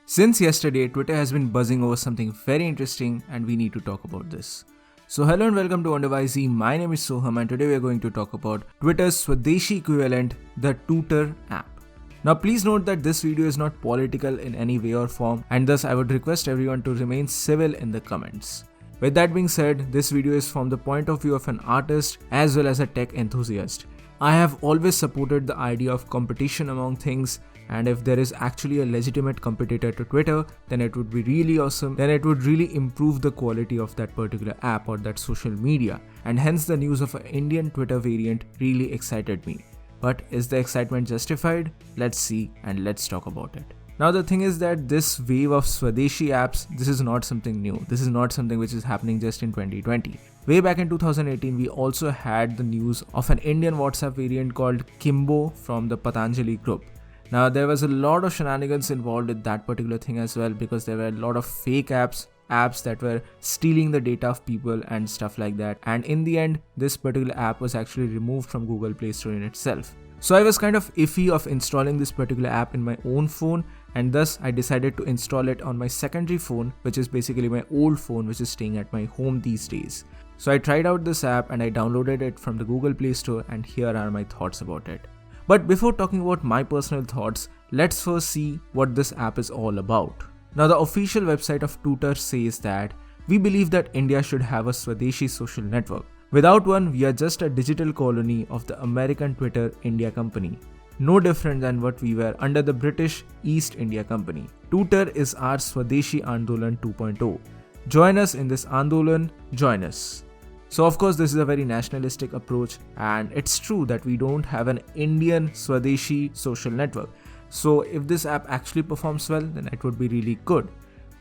Since yesterday, Twitter has been buzzing over something very interesting and we need to talk about this. So hello and welcome to WonderYZ. My name is Soham and today we are going to talk about Twitter's Swadeshi equivalent, the Tutor app. Now please note that this video is not political in any way or form and thus I would request everyone to remain civil in the comments. With that being said, this video is from the point of view of an artist as well as a tech enthusiast. I have always supported the idea of competition among things, and if there is actually a legitimate competitor to Twitter, then it would be really awesome. Then it would really improve the quality of that particular app or that social media, and hence the news of an Indian Twitter variant really excited me. But is the excitement justified? Let's see and let's talk about it. Now the thing is that this wave of Swadeshi apps, this is not something new. This is not something which is happening just in 2020. Way back in 2018, we also had the news of an Indian WhatsApp variant called Kimbo from the Patanjali group. Now there was a lot of shenanigans involved with that particular thing as well, because there were a lot of fake apps that were stealing the data of people and stuff like that. And in the end, this particular app was actually removed from Google Play Store in itself. So I was kind of iffy of installing this particular app in my own phone, and thus I decided to install it on my secondary phone, which is basically my old phone which is staying at my home these days. So I tried out this app and I downloaded it from the Google Play Store, and here are my thoughts about it. But before talking about my personal thoughts, let's first see what this app is all about. Now the official website of Tutor says that we believe that India should have a Swadeshi social network. Without one, we are just a digital colony of the American Twitter India company. No different than what we were under the British East India Company. Tutor is our Swadeshi Andolan 2.0. Join us in this Andolan, join us. So of course this is a very nationalistic approach, and it's true that we don't have an Indian Swadeshi social network. So if this app actually performs well, then it would be really good.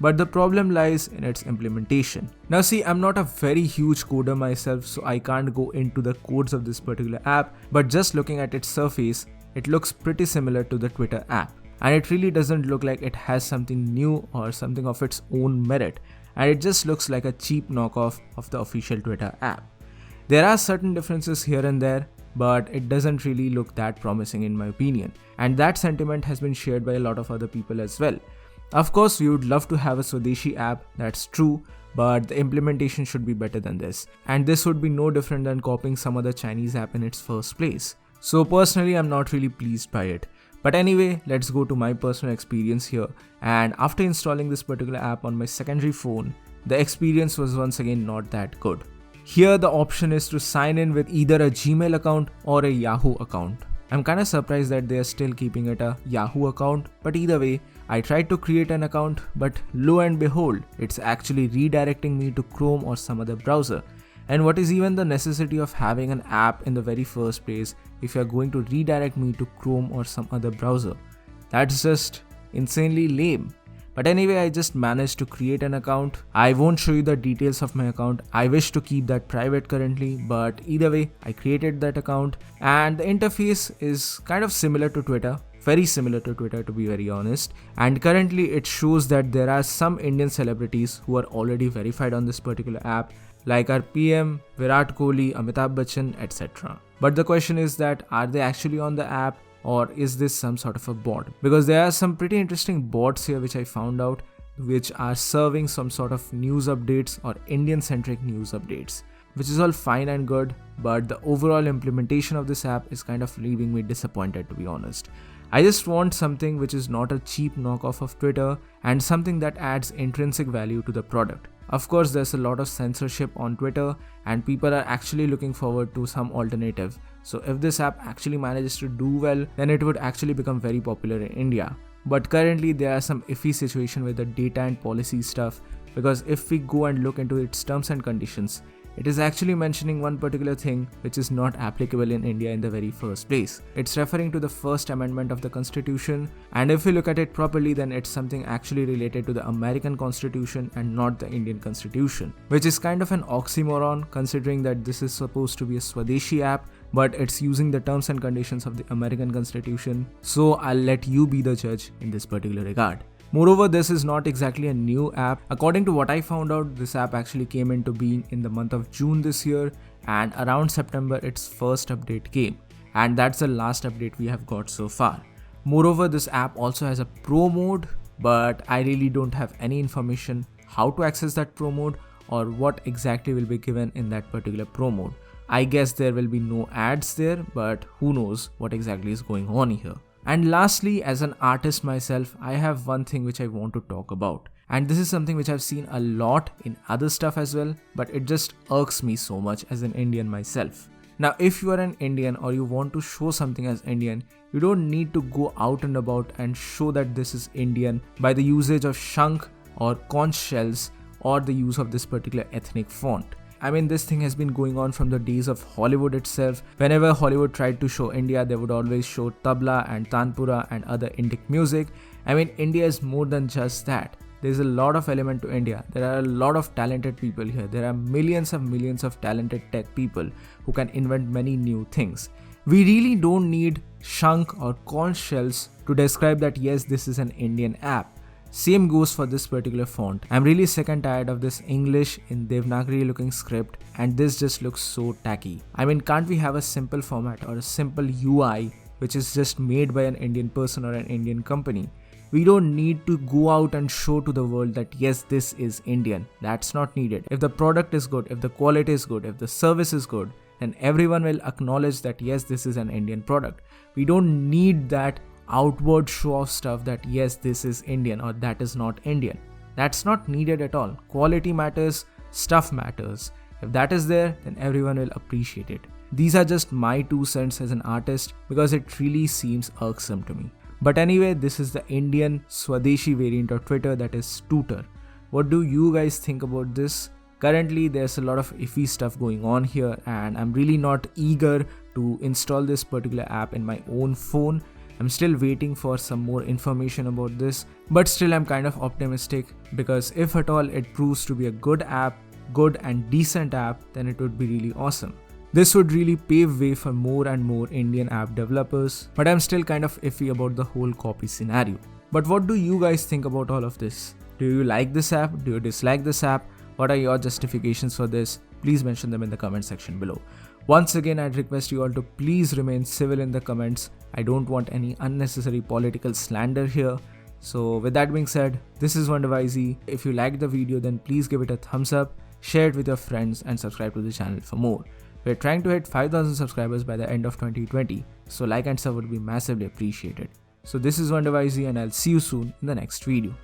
But the problem lies in its implementation. Now see, I'm not a very huge coder myself, so I can't go into the codes of this particular app, but just looking at its surface, it looks pretty similar to the Twitter app. And it really doesn't look like it has something new or something of its own merit. And it just looks like a cheap knockoff of the official Twitter app. There are certain differences here and there, but it doesn't really look that promising in my opinion. And that sentiment has been shared by a lot of other people as well. Of course, we would love to have a Swadeshi app, that's true, but the implementation should be better than this. And this would be no different than copying some other Chinese app in its first place. So personally, I'm not really pleased by it. But anyway, let's go to my personal experience here. And after installing this particular app on my secondary phone, the experience was once again not that good. Here the option is to sign in with either a Gmail account or a Yahoo account. I'm kinda surprised that they are still keeping it a Yahoo account, but either way, I tried to create an account, but lo and behold, it's actually redirecting me to Chrome or some other browser. And what is even the necessity of having an app in the very first place if you're going to redirect me to Chrome or some other browser? That's just insanely lame. But anyway, I just managed to create an account. I won't show you the details of my account. I wish to keep that private currently, but either way, I created that account and the interface is kind of similar to Twitter. Very similar to Twitter, to be very honest. And currently it shows that there are some Indian celebrities who are already verified on this particular app, like our PM, Virat Kohli, Amitabh Bachchan, etc. But the question is that are they actually on the app, or is this some sort of a bot? Because there are some pretty interesting bots here which I found out, which are serving some sort of news updates or Indian centric news updates, which is all fine and good, but the overall implementation of this app is kind of leaving me disappointed, to be honest. I just want something which is not a cheap knockoff of Twitter and something that adds intrinsic value to the product. Of course, there's a lot of censorship on Twitter and people are actually looking forward to some alternative. So if this app actually manages to do well, then it would actually become very popular in India. But currently there are some iffy situation with the data and policy stuff, because if we go and look into its terms and conditions, it is actually mentioning one particular thing which is not applicable in India in the very first place. It's referring to the First Amendment of the Constitution, and if we look at it properly, then it's something actually related to the American Constitution and not the Indian Constitution, which is kind of an oxymoron considering that this is supposed to be a Swadeshi app, but it's using the terms and conditions of the American Constitution. So I'll let you be the judge in this particular regard. Moreover, this is not exactly a new app. According to what I found out, this app actually came into being in the month of June this year, and around September its first update came, and that's the last update we have got so far. Moreover, this app also has a pro mode, but I really don't have any information how to access that pro mode or what exactly will be given in that particular pro mode. I guess there will be no ads there, but who knows what exactly is going on here. And lastly, as an artist myself, I have one thing which I want to talk about. And this is something which I've seen a lot in other stuff as well, but it just irks me so much as an Indian myself. Now, if you are an Indian or you want to show something as Indian, you don't need to go out and about and show that this is Indian by the usage of Shankh or conch shells or the use of this particular ethnic font. I mean, this thing has been going on from the days of Hollywood itself. Whenever Hollywood tried to show India, they would always show tabla and tanpura and other Indic music. I mean, India is more than just that. There's a lot of element to India. There are a lot of talented people here. There are millions of talented tech people who can invent many new things. We really don't need Shankh or conch shells to describe that yes, this is an Indian app. Same goes for this particular font. I'm really sick and tired of this English in Devanagari looking script, and this just looks so tacky. I mean, can't we have a simple format or a simple UI which is just made by an Indian person or an Indian company? We don't need to go out and show to the world that yes, this is Indian. That's not needed. If the product is good, if the quality is good, if the service is good, then everyone will acknowledge that yes, this is an Indian product. We don't need that outward show of stuff that yes, this is Indian or that is not Indian. That's not needed at all. Quality matters, stuff matters. If that is there, then everyone will appreciate it. These are just my 2 cents as an artist because it really seems irksome to me. But anyway, this is the Indian Swadeshi variant of Twitter, that is Tooter. What do you guys think about this? Currently, there's a lot of iffy stuff going on here, and I'm really not eager to install this particular app in my own phone. I'm still waiting for some more information about this, but still I'm kind of optimistic because if at all it proves to be a good app, good and decent app, then it would be really awesome. This would really pave way for more and more Indian app developers, but I'm still kind of iffy about the whole copy scenario. But what do you guys think about all of this? Do you like this app? Do you dislike this app? What are your justifications for this? Please mention them in the comment section below. Once again, I'd request you all to please remain civil in the comments. I don't want any unnecessary political slander here. So with that being said, this is WonderWyZ. If you liked the video, then please give it a thumbs up, share it with your friends and subscribe to the channel for more. We're trying to hit 5,000 subscribers by the end of 2020, so like and sub would be massively appreciated. So this is WonderWyZ and I'll see you soon in the next video.